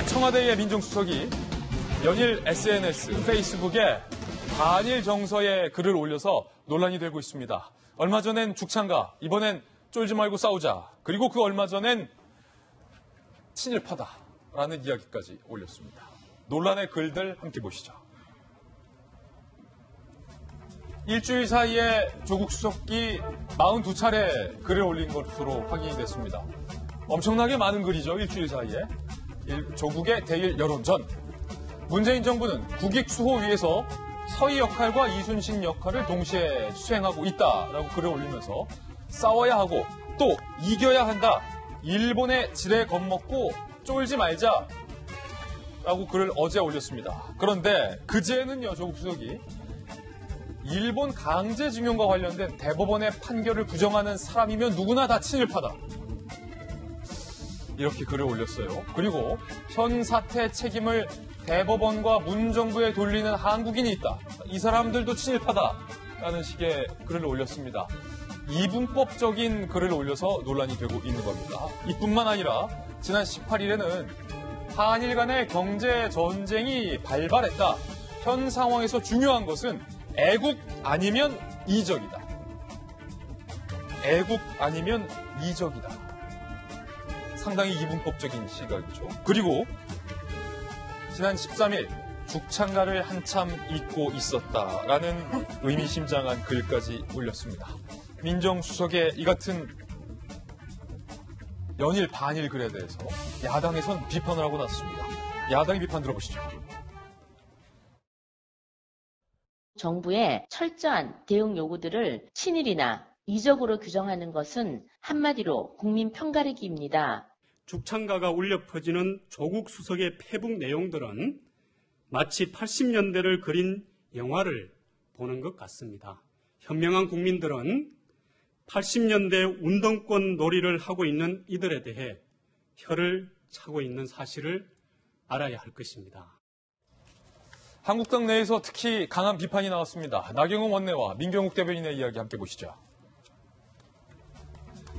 청와대의 민정수석이 연일 SNS, 페이스북에 반일 정서의 글을 올려서 논란이 되고 있습니다. 얼마 전엔 죽창가, 이번엔 쫄지 말고 싸우자. 그리고 그 얼마 전엔 친일파다라는 이야기까지 올렸습니다. 논란의 글들 함께 보시죠. 일주일 사이에 조국 수석이 42차례 글을 올린 것으로 확인이 됐습니다. 엄청나게 많은 글이죠, 일주일 사이에. 조국의 대일 여론전. 문재인 정부는 국익 수호 위해서 서희 역할과 이순신 역할을 동시에 수행하고 있다라고 글을 올리면서 싸워야 하고 또 이겨야 한다. 일본의 지레 겁먹고 쫄지 말자. 라고 글을 어제 올렸습니다. 그런데 그제는요, 조국 수석이 일본 강제징용과 관련된 대법원의 판결을 부정하는 사람이면 누구나 다 친일파다. 이렇게 글을 올렸어요. 그리고 현 사태 책임을 대법원과 문정부에 돌리는 한국인이 있다. 이 사람들도 친일파다라는 식의 글을 올렸습니다. 이분법적인 글을 올려서 논란이 되고 있는 겁니다. 이뿐만 아니라 지난 18일에는 한일 간의 경제 전쟁이 발발했다. 현 상황에서 중요한 것은 애국 아니면 이적이다. 애국 아니면 이적이다. 상당히 이분법적인 시각이죠. 그리고 지난 13일 죽창가를 한참 잊고 있었다라는 의미심장한 글까지 올렸습니다. 민정수석의 이 같은 연일 반일 글에 대해서 야당에선 비판을 하고 났습니다. 야당의 비판 들어보시죠. 정부의 철저한 대응 요구들을 친일이나 이적으로 규정하는 것은 한마디로 국민 편가르기입니다. 죽창가가 울려 퍼지는 조국 수석의 페북 내용들은 마치 80년대를 그린 영화를 보는 것 같습니다. 현명한 국민들은 80년대 운동권 놀이를 하고 있는 이들에 대해 혀를 차고 있는 사실을 알아야 할 것입니다. 한국당 내에서 특히 강한 비판이 나왔습니다. 나경원 원내와 민경욱 대변인의 이야기 함께 보시죠.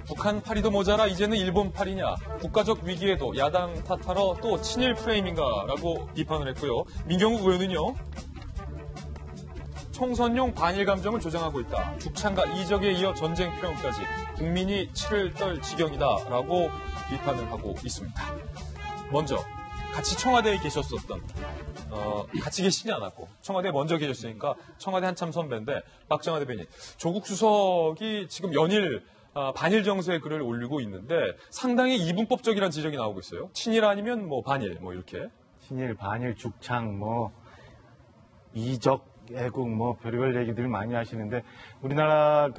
북한 파리도 모자라 이제는 일본 파리냐. 국가적 위기에도 야당 탓하러 또 친일 프레임인가라고 비판을 했고요. 민경욱 의원은요. 총선용 반일 감정을 조장하고 있다. 죽창과 이적에 이어 전쟁 표현까지 국민이 치를 떨 지경이다라고 비판을 하고 있습니다. 먼저 같이 청와대에 계셨었던 같이 계시지 않았고 청와대에 먼저 계셨으니까 청와대 한참 선배인데 박정하 대변인, 조국 수석이 지금 연일 반일 정서의 글을 올리고 있는데 상당히 이분법적이라는 지적이 나오고 있어요. 친일 아니면 뭐 반일 뭐 이렇게. 친일, 반일, 죽창, 뭐 이적, 애국 뭐 별의별 얘기들 많이 하시는데 우리나라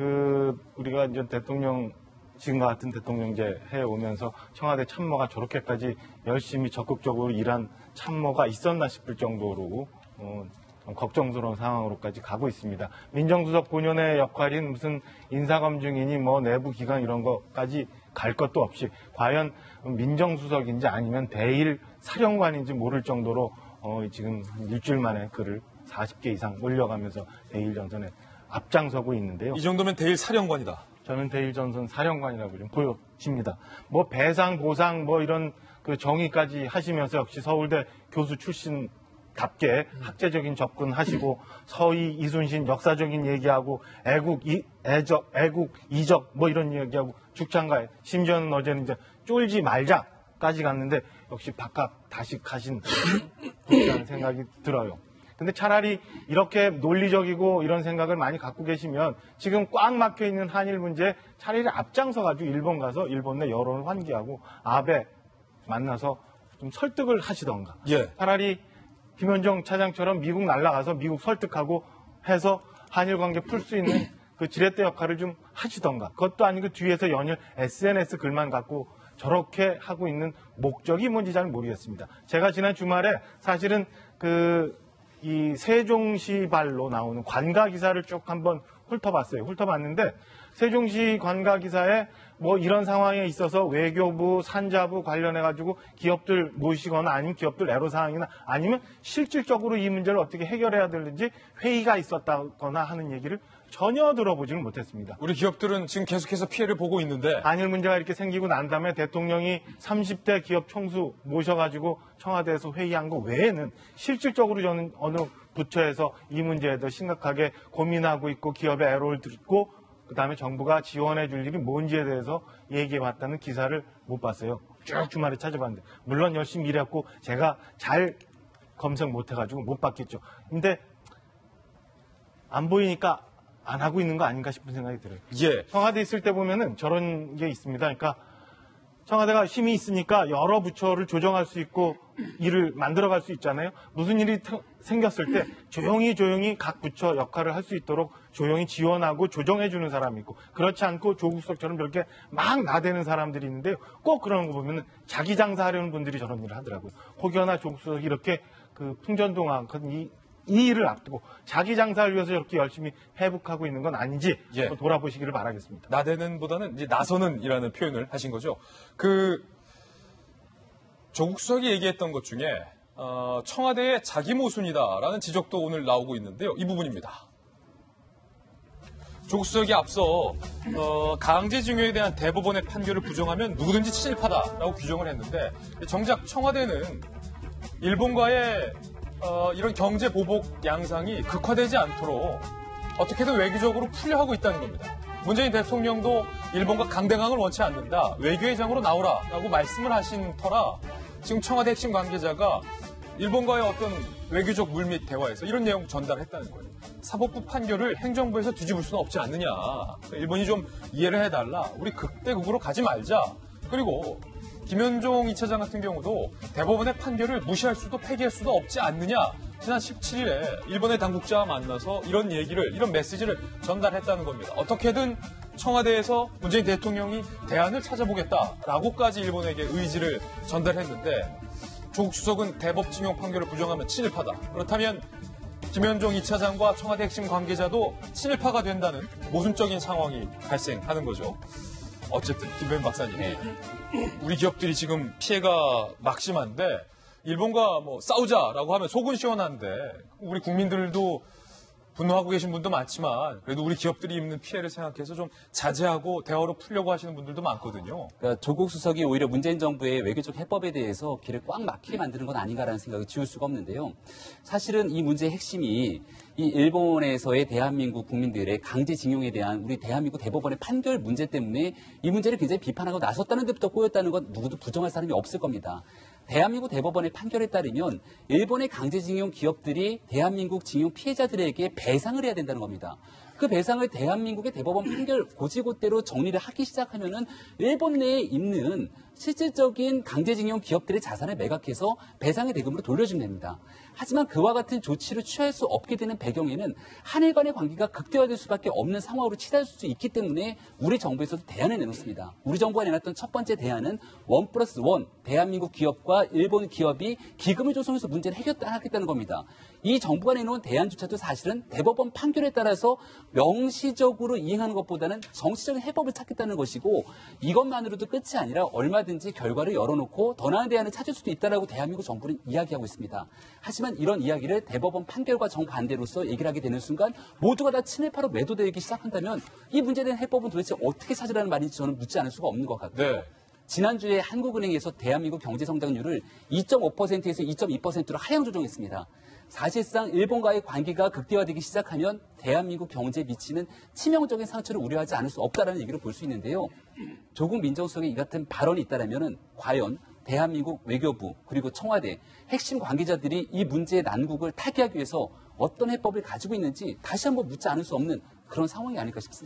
우리가 이제 대통령 지금과 같은 대통령제 해오면서 청와대 참모가 저렇게까지 열심히 적극적으로 일한 참모가 있었나 싶을 정도로 걱정스러운 상황으로까지 가고 있습니다. 민정수석 본연의 역할인 무슨 인사검증이니 뭐 내부기관 이런 것까지 갈 것도 없이 과연 민정수석인지 아니면 대일 사령관인지 모를 정도로 지금 일주일 만에 글을 40개 이상 올려가면서 대일 전선에 앞장서고 있는데요. 이 정도면 대일 사령관이다. 저는 대일 전선 사령관이라고 좀 보여집니다. 뭐 배상, 보상, 뭐 이런 그 정의까지 하시면서 역시 서울대 교수 출신답게 학제적인 접근하시고 서희, 이순신 역사적인 얘기하고 애국, 이적 뭐 이런 얘기하고 죽창가에 심지어는 어제는 이제 쫄지 말자까지 갔는데 역시 바깥 다시 가신 분이라는 생각이 들어요. 근데 차라리 이렇게 논리적이고 이런 생각을 많이 갖고 계시면 지금 꽉 막혀 있는 한일 문제에 차라리 앞장서가지고 일본 가서 일본 내 여론을 환기하고 아베 만나서 좀 설득을 하시던가. 예. 차라리 김현정 차장처럼 미국 날아가서 미국 설득하고 해서 한일 관계 풀 수 있는 그 지렛대 역할을 좀 하시던가. 그것도 아니고 뒤에서 연일 SNS 글만 갖고 저렇게 하고 있는 목적이 뭔지 잘 모르겠습니다. 제가 지난 주말에 사실은 이 세종시발로 나오는 관가 기사를 쭉 한번 훑어봤어요. 훑어봤는데 세종시 관가 기사에 뭐 이런 상황에 있어서 외교부, 산자부 관련해가지고 기업들 모시거나 아니면 기업들 애로사항이나 아니면 실질적으로 이 문제를 어떻게 해결해야 되는지 회의가 있었다거나 하는 얘기를 전혀 들어보지는 못했습니다. 우리 기업들은 지금 계속해서 피해를 보고 있는데 한일 문제가 이렇게 생기고 난 다음에 대통령이 30대 기업 총수 모셔가지고 청와대에서 회의한 거 외에는 실질적으로 저는 어느 부처에서 이 문제에 더 심각하게 고민하고 있고 기업의 애로를 듣고 그다음에 정부가 지원해 줄 일이 뭔지에 대해서 얘기해 봤다는 기사를 못 봤어요. 쭉 주말에 찾아봤는데 물론 열심히 일했고 제가 잘 검색 못 해가지고 못 봤겠죠. 근데 안 보이니까 안 하고 있는 거 아닌가 싶은 생각이 들어요. 예. 청와대 있을 때 보면은 저런 게 있습니다. 그러니까 청와대가 힘이 있으니까 여러 부처를 조정할 수 있고 일을 만들어갈 수 있잖아요. 무슨 일이 생겼을 때 조용히 각 부처 역할을 할 수 있도록 조용히 지원하고 조정해주는 사람이 있고 그렇지 않고 조국석처럼 저렇게 막 나대는 사람들이 있는데요. 꼭 그런 거 보면은 자기 장사하려는 분들이 저런 일을 하더라고요. 혹여나 조국석이 이렇게 그 풍전동안 이 일을 앞두고 자기 장사를 위해서 이렇게 열심히 회복하고 있는 건 아닌지 예. 돌아보시기를 바라겠습니다. 나대는보다는 이제 나서는이라는 표현을 하신 거죠. 조국 수석이 얘기했던 것 중에 청와대의 자기 모순이다라는 지적도 오늘 나오고 있는데요. 이 부분입니다. 조국 수석이 앞서 강제징용에 대한 대법원의 판결을 부정하면 누구든지 친일파다라고 규정을 했는데 정작 청와대는 일본과의 이런 경제 보복 양상이 극화되지 않도록 어떻게든 외교적으로 풀려하고 있다는 겁니다. 문재인 대통령도 일본과 강대강을 원치 않는다. 외교의 장으로 나오라라고 말씀을 하신 터라 지금 청와대 핵심 관계자가 일본과의 어떤 외교적 물밑 대화에서 이런 내용 전달했다는 거예요. 사법부 판결을 행정부에서 뒤집을 수는 없지 않느냐. 일본이 좀 이해를 해달라. 우리 극대극으로 가지 말자. 그리고 김현종 2차장 같은 경우도 대법원의 판결을 무시할 수도 폐기할 수도 없지 않느냐. 지난 17일에 일본의 당국자와 만나서 이런 메시지를 전달했다는 겁니다. 어떻게든 청와대에서 문재인 대통령이 대안을 찾아보겠다라고까지 일본에게 의지를 전달했는데 조국 수석은 대법징용 판결을 부정하면 친일파다. 그렇다면 김현종 2차장과 청와대 핵심 관계자도 친일파가 된다는 모순적인 상황이 발생하는 거죠. 어쨌든 김변 박사님, 우리 기업들이 지금 피해가 막심한데 일본과 싸우자라고 하면 속은 시원한데 우리 국민들도 분노하고 계신 분도 많지만 그래도 우리 기업들이 입는 피해를 생각해서 좀 자제하고 대화로 풀려고 하시는 분들도 많거든요. 그러니까 조국 수석이 오히려 문재인 정부의 외교적 해법에 대해서 길을 꽉 막히게 만드는 건 아닌가라는 생각이 지울 수가 없는데요. 사실은 이 문제의 핵심이 이 일본에서의 대한민국 국민들의 강제징용에 대한 우리 대한민국 대법원의 판결 문제 때문에 이 문제를 굉장히 비판하고 나섰다는 데부터 꼬였다는 건 누구도 부정할 사람이 없을 겁니다. 대한민국 대법원의 판결에 따르면 일본의 강제징용 기업들이 대한민국 징용 피해자들에게 배상을 해야 된다는 겁니다. 그 배상을 대한민국의 대법원 판결 고지고대로 정리를 하기 시작하면은 일본 내에 있는 실질적인 강제징용 기업들의 자산을 매각해서 배상의 대금으로 돌려주면 됩니다. 하지만 그와 같은 조치를 취할 수 없게 되는 배경에는 한일 간의 관계가 극대화될 수밖에 없는 상황으로 치달을 수 있기 때문에 우리 정부에서도 대안을 내놓습니다. 우리 정부가 내놨던 첫 번째 대안은 1+1 대한민국 기업과 일본 기업이 기금을 조성해서 문제를 해결하겠다는 겁니다. 이 정부가 내놓은 대안조차도 사실은 대법원 판결에 따라서 명시적으로 이행하는 것보다는 정치적인 해법을 찾겠다는 것이고 이것만으로도 끝이 아니라 얼마든지 결과를 열어놓고 더 나은 대안을 찾을 수도 있다라고 대한민국 정부는 이야기하고 있습니다. 하지만 이런 이야기를 대법원 판결과 정반대로서 얘기를 하게 되는 순간 모두가 다 친일파로 매도되기 시작한다면 이 문제에 대한 해법은 도대체 어떻게 찾으라는 말인지 저는 묻지 않을 수가 없는 것 같고요. 네. 지난주에 한국은행에서 대한민국 경제성장률을 2.5%에서 2.2%로 하향 조정했습니다. 사실상 일본과의 관계가 극대화되기 시작하면 대한민국 경제에 미치는 치명적인 상처를 우려하지 않을 수 없다는 얘기를 볼 수 있는데요. 조국 민정수석의 이 같은 발언이 있다면 과연 대한민국 외교부 그리고 청와대 핵심 관계자들이 이 문제의 난국을 타개하기 위해서 어떤 해법을 가지고 있는지 다시 한번 묻지 않을 수 없는 그런 상황이 아닐까 싶습니다.